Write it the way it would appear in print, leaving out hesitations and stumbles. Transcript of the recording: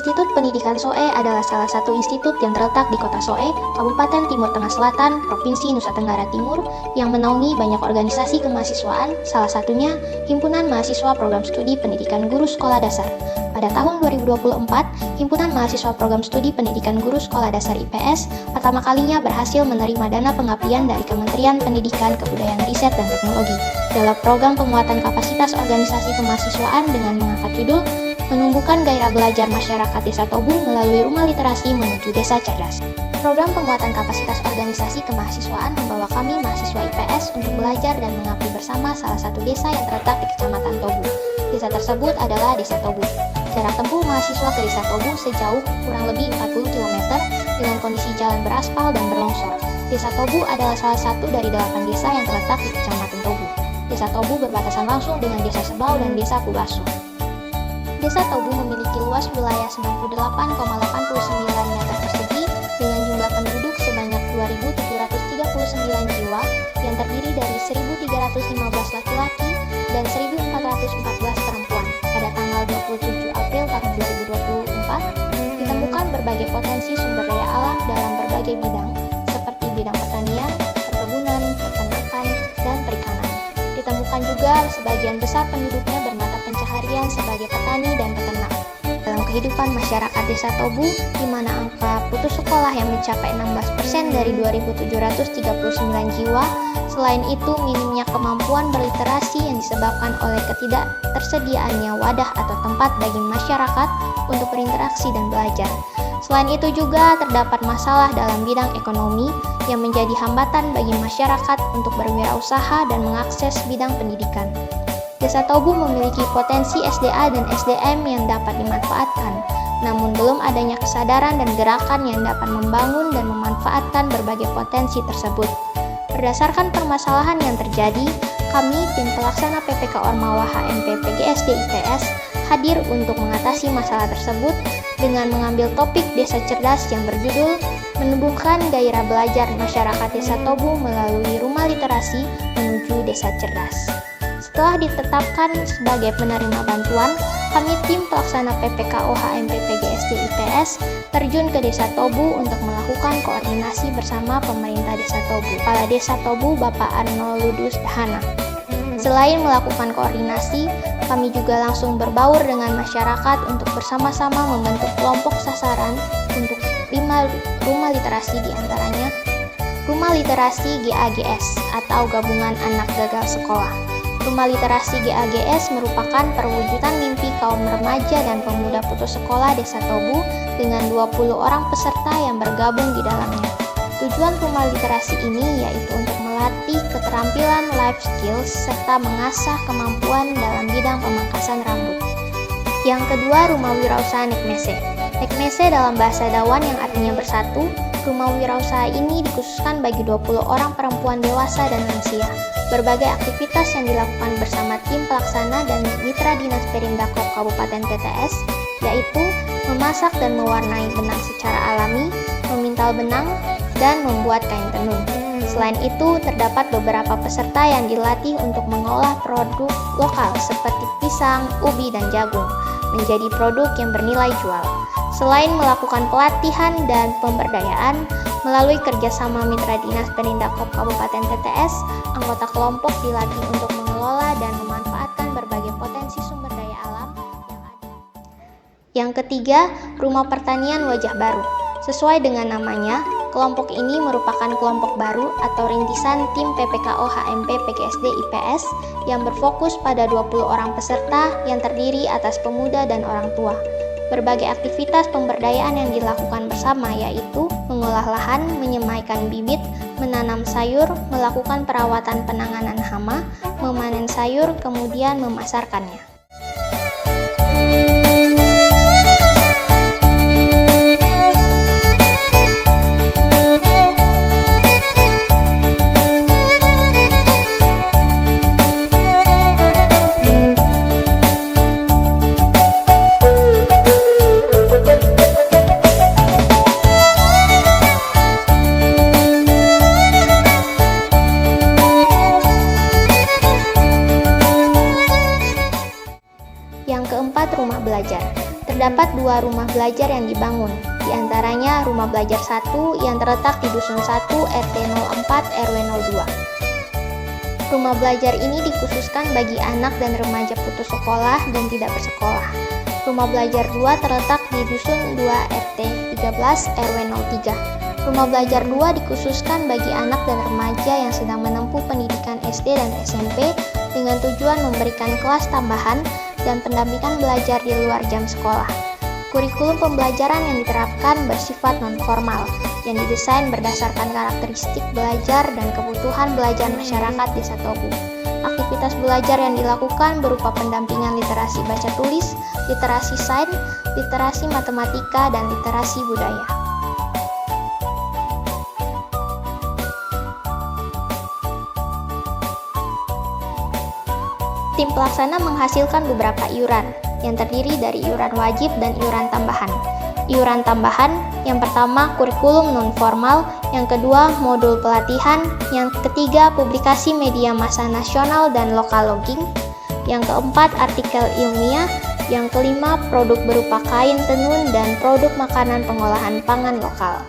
Institut Pendidikan SOE adalah salah satu institut yang terletak di Kota SOE, Kabupaten Timur Tengah Selatan, Provinsi Nusa Tenggara Timur, yang menaungi banyak organisasi kemahasiswaan, salah satunya Himpunan Mahasiswa Program Studi Pendidikan Guru Sekolah Dasar. Pada tahun 2024, Himpunan Mahasiswa Program Studi Pendidikan Guru Sekolah Dasar IPS pertama kalinya berhasil menerima dana pengabdian dari Kementerian Pendidikan, Kebudayaan, Riset, dan Teknologi dalam program penguatan kapasitas organisasi kemahasiswaan dengan mengangkat judul Menumbuhkan Gairah Belajar Masyarakat Desa Tobu melalui Rumah Literasi Menuju Desa Cerdas. Program penguatan kapasitas organisasi kemahasiswaan membawa kami mahasiswa IPS untuk belajar dan mengabdi bersama salah satu desa yang terletak di Kecamatan Tobu. Desa tersebut adalah Desa Tobu. Jarak tempuh mahasiswa ke Desa Tobu sejauh kurang lebih 40 km dengan kondisi jalan beraspal dan berlongsor. Desa Tobu adalah salah satu dari 8 desa yang terletak di Kecamatan Tobu. Desa Tobu berbatasan langsung dengan Desa Sebau dan Desa Pubasu. Desa Tobu memiliki luas wilayah 98,89 meter persegi dengan jumlah penduduk sebanyak 2.739 jiwa yang terdiri dari 1.315 laki-laki dan 1.414 perempuan. Pada tanggal 27 April tahun 2024, ditemukan berbagai potensi sumber daya alam dalam berbagai bidang seperti bidang pertanian, perkebunan, peternakan, dan perikanan. Ditemukan juga sebagian besar penduduknya bermata pencaharian sebagai petani dan peternak. Dalam kehidupan masyarakat Desa Tobu, di mana angka putus sekolah yang mencapai 16% dari 2.739 jiwa, selain itu minimnya kemampuan berliterasi yang disebabkan oleh ketidaktersediaannya wadah atau tempat bagi masyarakat untuk berinteraksi dan belajar. Selain itu juga terdapat masalah dalam bidang ekonomi yang menjadi hambatan bagi masyarakat untuk berwirausaha dan mengakses bidang pendidikan. Desa Tobu memiliki potensi SDA dan SDM yang dapat dimanfaatkan, namun belum adanya kesadaran dan gerakan yang dapat membangun dan memanfaatkan berbagai potensi tersebut. Berdasarkan permasalahan yang terjadi, kami tim pelaksana PPK Ormawa HMP PGSD IPS hadir untuk mengatasi masalah tersebut dengan mengambil topik Desa Cerdas yang berjudul Menumbuhkan Gairah Belajar Masyarakat Desa Tobu melalui Rumah Literasi Menuju Desa Cerdas. Setelah ditetapkan sebagai penerima bantuan, kami tim pelaksana PPKO HMP PGSD IPS terjun ke Desa Tobu untuk melakukan koordinasi bersama pemerintah Desa Tobu, Kepala Desa Tobu Bapak Arno Ludus Dahana. Selain melakukan koordinasi, kami juga langsung berbaur dengan masyarakat untuk bersama-sama membentuk kelompok sasaran untuk 5 rumah literasi, diantaranya Rumah Literasi GAGS atau Gabungan Anak Gagal Sekolah. Rumah Literasi GAGS merupakan perwujudan mimpi kaum remaja dan pemuda putus sekolah Desa Tobu dengan 20 orang peserta yang bergabung di dalamnya. Tujuan rumah literasi ini yaitu untuk melatih keterampilan life skills serta mengasah kemampuan dalam bidang pemangkasan rambut. Yang kedua, Rumah Wirausaha Nekmese. Nekmese dalam bahasa Dawan yang artinya bersatu. Rumah wirausaha ini dikhususkan bagi 20 orang perempuan dewasa dan lansia. Berbagai aktivitas yang dilakukan bersama tim pelaksana dan mitra dinas Perindakop Kabupaten TTS, yaitu memasak dan mewarnai benang secara alami, memintal benang, dan membuat kain tenun. Selain itu, terdapat beberapa peserta yang dilatih untuk mengolah produk lokal seperti pisang, ubi, dan jagung menjadi produk yang bernilai jual. Selain melakukan pelatihan dan pemberdayaan, melalui kerjasama mitra dinas Perindakop Kabupaten TTS, anggota kelompok dilatih untuk mengelola dan memanfaatkan berbagai potensi sumber daya alam yang ada. Yang ketiga, Rumah Pertanian Wajah Baru. Sesuai dengan namanya, kelompok ini merupakan kelompok baru atau rintisan tim PPKO HMP PGSD IPS yang berfokus pada 20 orang peserta yang terdiri atas pemuda dan orang tua. Berbagai aktivitas pemberdayaan yang dilakukan bersama yaitu mengolah lahan, menyemaikan bibit, menanam sayur, melakukan perawatan penanganan hama, memanen sayur, kemudian memasarkannya. Yang keempat, rumah belajar. Terdapat 2 rumah belajar yang dibangun, di antaranya Rumah Belajar 1 yang terletak di Dusun 1 RT 04 RW 02. Rumah belajar ini dikhususkan bagi anak dan remaja putus sekolah dan tidak bersekolah. Rumah Belajar 2 terletak di Dusun 2 RT 13 RW 03. Rumah Belajar 2 dikhususkan bagi anak dan remaja yang sedang menempuh pendidikan SD dan SMP dengan tujuan memberikan kelas tambahan dan pendampingan belajar di luar jam sekolah. Kurikulum pembelajaran yang diterapkan bersifat non-formal, yang didesain berdasarkan karakteristik belajar dan kebutuhan belajar masyarakat Desa Tobu. Aktivitas belajar yang dilakukan berupa pendampingan literasi baca tulis, literasi sains, literasi matematika, dan literasi budaya. Tim pelaksana menghasilkan beberapa iuran, yang terdiri dari iuran wajib dan iuran tambahan. Iuran tambahan, yang pertama kurikulum non-formal, yang kedua modul pelatihan, yang ketiga publikasi media massa nasional dan lokal logging, yang keempat artikel ilmiah, yang kelima produk berupa kain tenun dan produk makanan pengolahan pangan lokal.